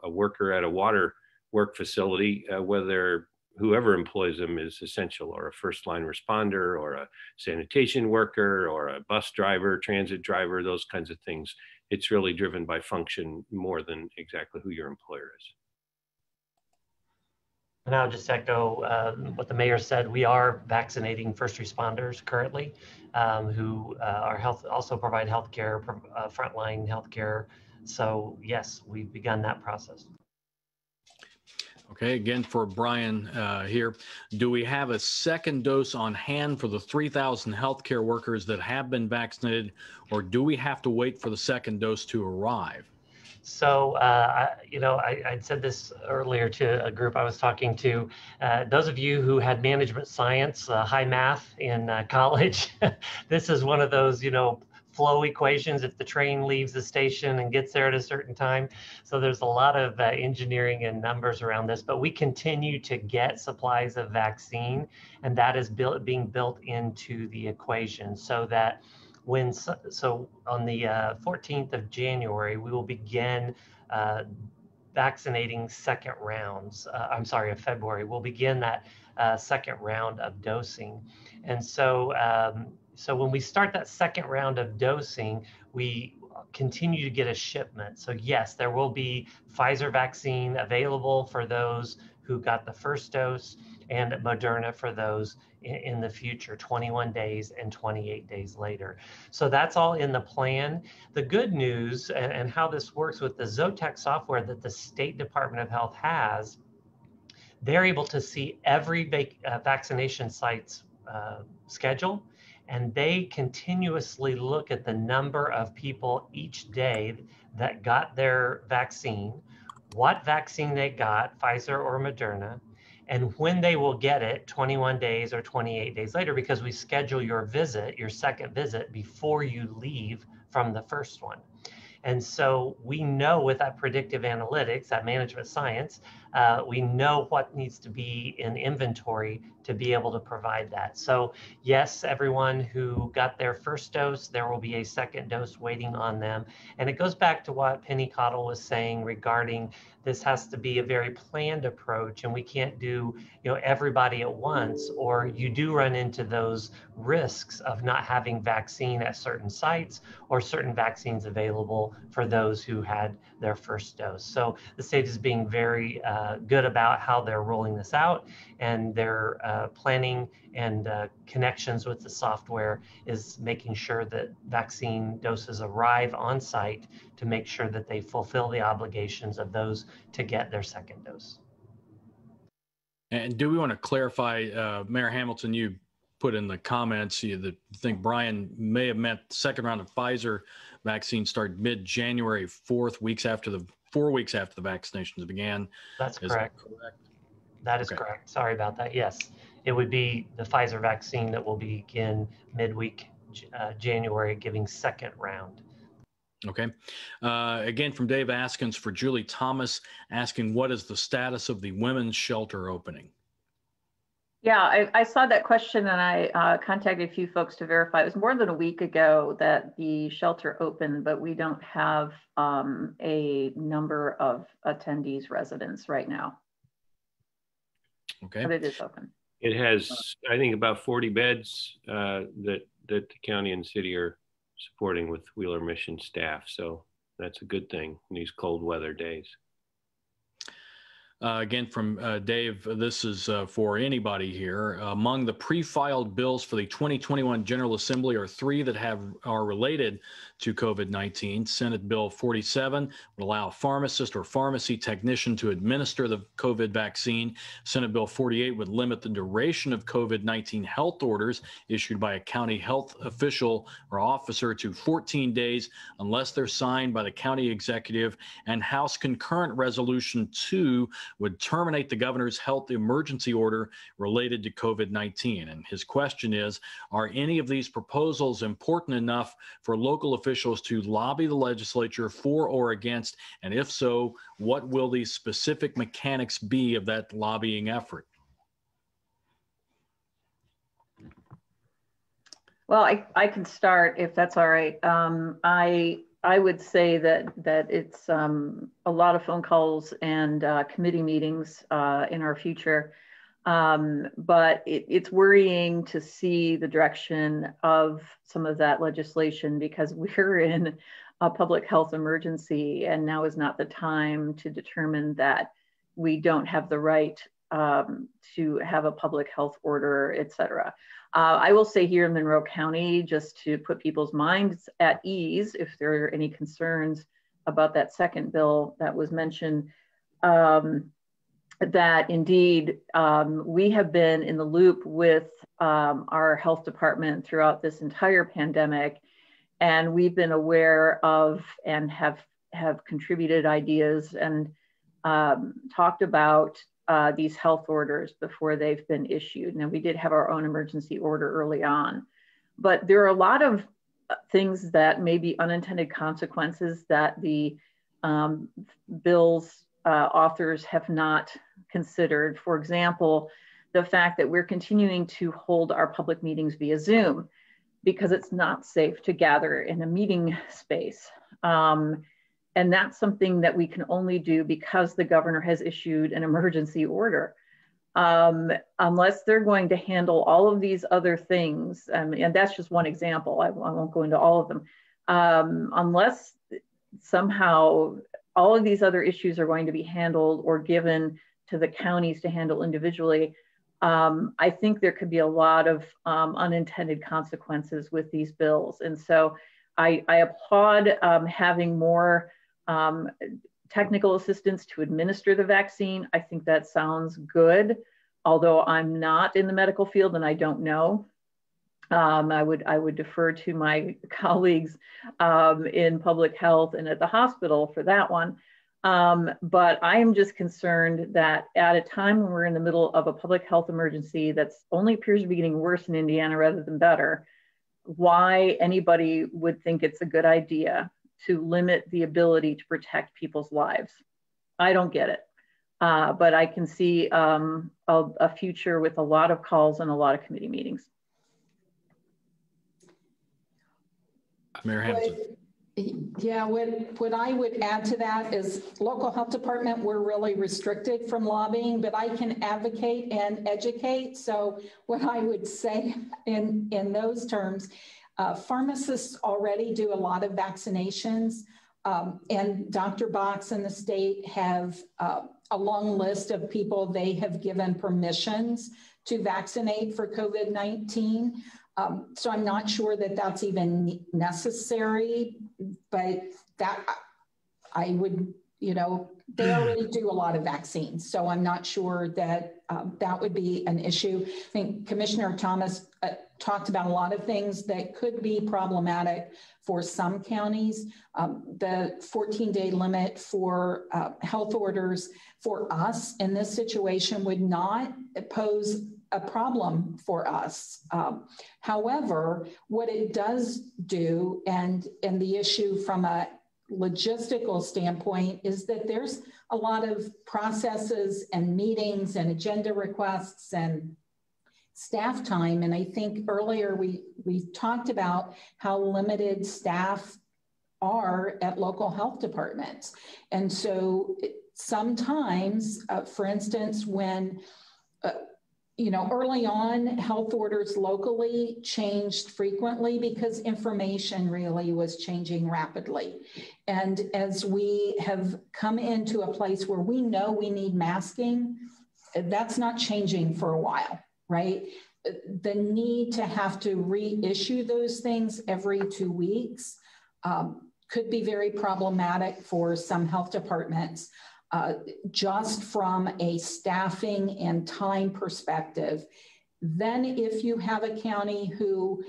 A worker at a water work facility, whether whoever employs them is essential, or a first line responder, or a sanitation worker, or a bus driver, transit driver, those kinds of things. It's really driven by function more than exactly who your employer is. And I'll just echo what the mayor said. We are vaccinating first responders currently, who also provide healthcare, frontline healthcare. So yes, we've begun that process. Okay, again for Brian here, do we have a second dose on hand for the 3,000 healthcare workers that have been vaccinated, or do we have to wait for the second dose to arrive? So, I said this earlier to a group I was talking to. Those of you who had management science, high math in college, this is one of those, flow equations if the train leaves the station and gets there at a certain time. So there's a lot of engineering and numbers around this, but we continue to get supplies of vaccine, and that is being built into the equation so that so on the 14th of January, we will begin vaccinating second rounds. Of February, we'll begin that second round of dosing. And so when we start that second round of dosing, we continue to get a shipment. So yes, there will be Pfizer vaccine available for those who got the first dose, and Moderna for those in the future, 21 days and 28 days later. So that's all in the plan. The good news and how this works with the Zotec software that the State Department of Health has, they're able to see every vaccination site's schedule, and they continuously look at the number of people each day that got their vaccine, what vaccine they got, Pfizer or Moderna, and when they will get it 21 days or 28 days later, because we schedule your visit, your second visit, before you leave from the first one. And so we know with that predictive analytics, that management science, we know what needs to be in inventory to be able to provide that. So yes, everyone who got their first dose, there will be a second dose waiting on them. And it goes back to what Penny Cottle was saying regarding this has to be a very planned approach, and we can't do everybody at once, or you do run into those risks of not having vaccine at certain sites or certain vaccines available for those who had their first dose. So the state is being very good about how they're rolling this out, and their planning and connections with the software is making sure that vaccine doses arrive on site to make sure that they fulfill the obligations of those to get their second dose. And do we want to clarify, Mayor Hamilton, you put in the comments that think Brian may have meant the second round of Pfizer vaccine started mid-January, 4 weeks after the vaccinations began. That's correct. That is correct. Sorry about that. Yes, it would be the Pfizer vaccine that will begin midweek January, giving second round. Okay. Again, from Dave Askins for Julie Thomas, asking what is the status of the women's shelter opening? Yeah, I saw that question, and I contacted a few folks to verify. It was more than a week ago that the shelter opened, but we don't have a number of attendees residents right now. Okay. But it is open. It has, I think, about 40 beds that the county and city are supporting with Wheeler Mission staff. So that's a good thing in these cold weather days. Again, from Dave, this is for anybody here. Among the pre-filed bills for the 2021 General Assembly are three that are related to COVID-19. Senate Bill 47 would allow a pharmacist or pharmacy technician to administer the COVID vaccine. Senate Bill 48 would limit the duration of COVID-19 health orders issued by a county health official or officer to 14 days unless they're signed by the county executive. And House Concurrent Resolution 2 would terminate the governor's health emergency order related to COVID-19. And his question is, are any of these proposals important enough for local officials to lobby the legislature for or against? And if so, what will the specific mechanics be of that lobbying effort? Well, I can start if that's all right. I would say that it's a lot of phone calls and committee meetings in our future, but it's worrying to see the direction of some of that legislation, because we're in a public health emergency, and now is not the time to determine that we don't have the right to have a public health order, et cetera. I will say here in Monroe County, just to put people's minds at ease, if there are any concerns about that second bill that was mentioned, that indeed we have been in the loop with our health department throughout this entire pandemic, and we've been aware of and have contributed ideas and talked about these health orders before they've been issued. Now, we did have our own emergency order early on, but there are a lot of things that may be unintended consequences that the bill's authors have not considered. For example, the fact that we're continuing to hold our public meetings via Zoom because it's not safe to gather in a meeting space. And that's something that we can only do because the governor has issued an emergency order. Unless they're going to handle all of these other things, and that's just one example, I won't go into all of them. Unless somehow all of these other issues are going to be handled or given to the counties to handle individually, I think there could be a lot of unintended consequences with these bills. And so I applaud having more technical assistance to administer the vaccine. I think that sounds good, although I'm not in the medical field and I don't know. I would defer to my colleagues in public health and at the hospital for that one. But I am just concerned that at a time when we're in the middle of a public health emergency that's only appears to be getting worse in Indiana rather than better, why anybody would think it's a good idea to limit the ability to protect people's lives. I don't get it. But I can see a future with a lot of calls and a lot of committee meetings. Mayor Hampton. Yeah, what I would add to that is local health department, we're really restricted from lobbying, but I can advocate and educate. So what I would say in those terms, pharmacists already do a lot of vaccinations, and Dr. Box and the state have a long list of people they have given permissions to vaccinate for COVID-19. So I'm not sure that that's even necessary, but that I would, you know, they already do a lot of vaccines. So I'm not sure that that would be an issue. I think Commissioner Thomas talked about a lot of things that could be problematic for some counties. The 14-day limit for health orders for us in this situation would not pose a problem for us. However, what it does do, and the issue from a logistical standpoint, is that there's a lot of processes and meetings and agenda requests and staff time. And I think earlier we talked about how limited staff are at local health departments. And so sometimes, for instance, when you know, early on, health orders locally changed frequently because information really was changing rapidly. And as we have come into a place where we know we need masking, that's not changing for a while, right? The need to have to reissue those things every 2 weeks could be very problematic for some health departments. Just from a staffing and time perspective. Then if you have a county who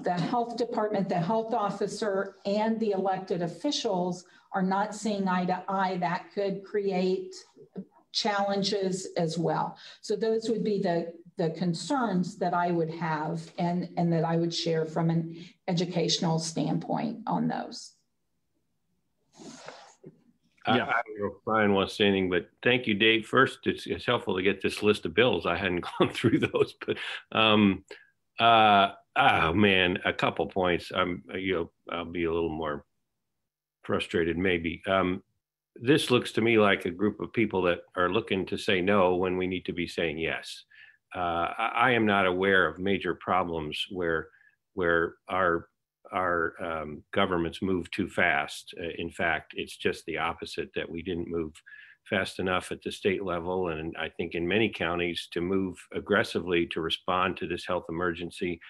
the health department, the health officer, and the elected officials are not seeing eye to eye, that could create challenges as well. So those would be the concerns that I would have and that I would share from an educational standpoint on those. Yeah. I don't know if Brian wants to say anything, but thank you, Dave. First, it's helpful to get this list of bills. I hadn't gone through those, but oh man, a couple points. I'll be a little more frustrated maybe. This looks to me like a group of people that are looking to say no when we need to be saying yes. I am not aware of major problems where our governments move too fast. In fact, it's just the opposite, that we didn't move fast enough at the state level. And I think in many counties to move aggressively to respond to this health emergency.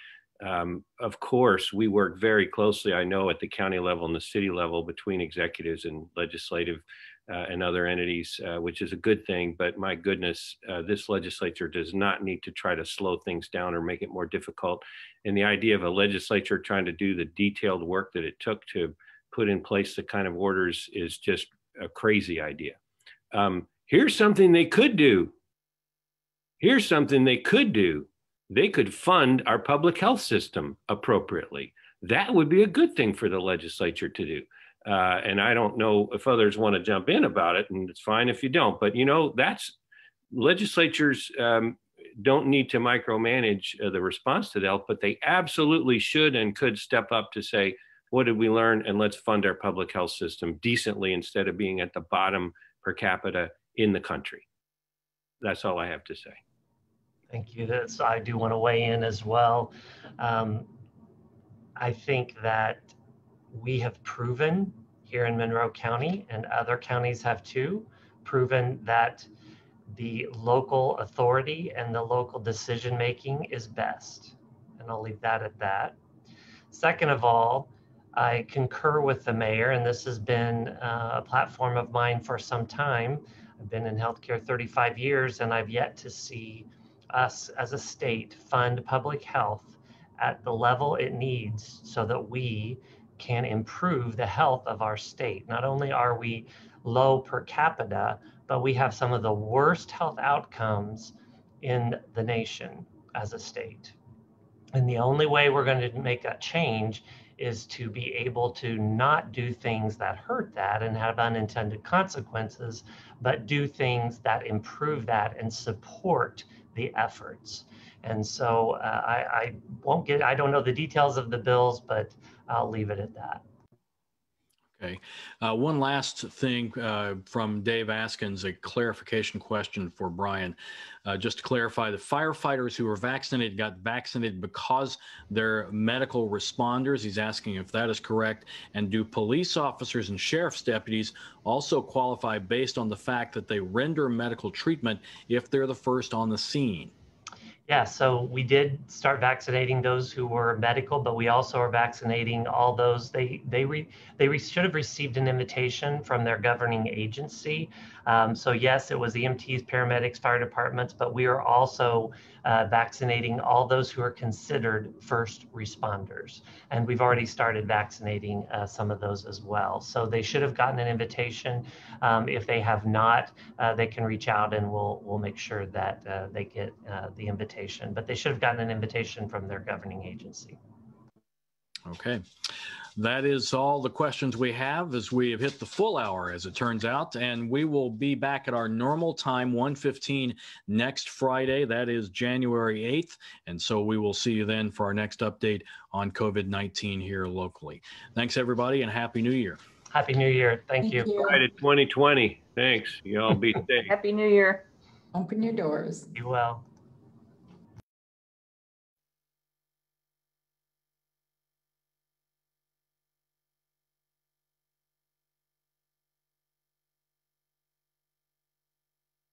Of course, we work very closely, I know, at the county level and the city level between executives and legislative and other entities, which is a good thing. But my goodness, this legislature does not need to try to slow things down or make it more difficult. And the idea of a legislature trying to do the detailed work that it took to put in place the kind of orders is just a crazy idea. Here's something they could do. Here's something they could do. They could fund our public health system appropriately. That would be a good thing for the legislature to do. And I don't know if others want to jump in about it, and it's fine if you don't. But, you know, that's legislatures don't need to micromanage the response to health, but they absolutely should and could step up to say, what did we learn? And let's fund our public health system decently instead of being at the bottom per capita in the country. That's all I have to say. Thank you. I do want to weigh in as well. I think that we have proven here in Monroe County, and other counties have too, proven that the local authority and the local decision-making is best. And I'll leave that at that. Second of all, I concur with the mayor, and this has been a platform of mine for some time. I've been in healthcare 35 years, and I've yet to see us as a state fund public health at the level it needs so that we can improve the health of our state. Not only are we low per capita, but we have some of the worst health outcomes in the nation as a state. And the only way we're going to make that change is to be able to not do things that hurt that and have unintended consequences, but do things that improve that and support the efforts. And so I don't know the details of the bills, but I'll leave it at that. Okay. One last thing from Dave Askins, a clarification question for Brian. Just to clarify, the firefighters who were vaccinated got vaccinated because they're medical responders. He's asking if that is correct. And do police officers and sheriff's deputies also qualify based on the fact that they render medical treatment if they're the first on the scene? Yeah, so we did start vaccinating those who were medical, but we also are vaccinating all those. They should have received an invitation from their governing agency. So yes, it was EMTs, paramedics, fire departments, but we are also vaccinating all those who are considered first responders. And we've already started vaccinating some of those as well. So they should have gotten an invitation. If they have not, they can reach out and we'll make sure that they get the invitation. But they should have gotten an invitation from their governing agency. Okay. That is all the questions we have as we have hit the full hour, as it turns out, and we will be back at our normal time, 1:15 next Friday. That is January 8th. And so we will see you then for our next update on COVID-19 here locally. Thanks, everybody, and Happy New Year. Happy New Year. Thank you. All right, at 2020. Thanks. You all be safe. Happy New Year. Open your doors. Be well.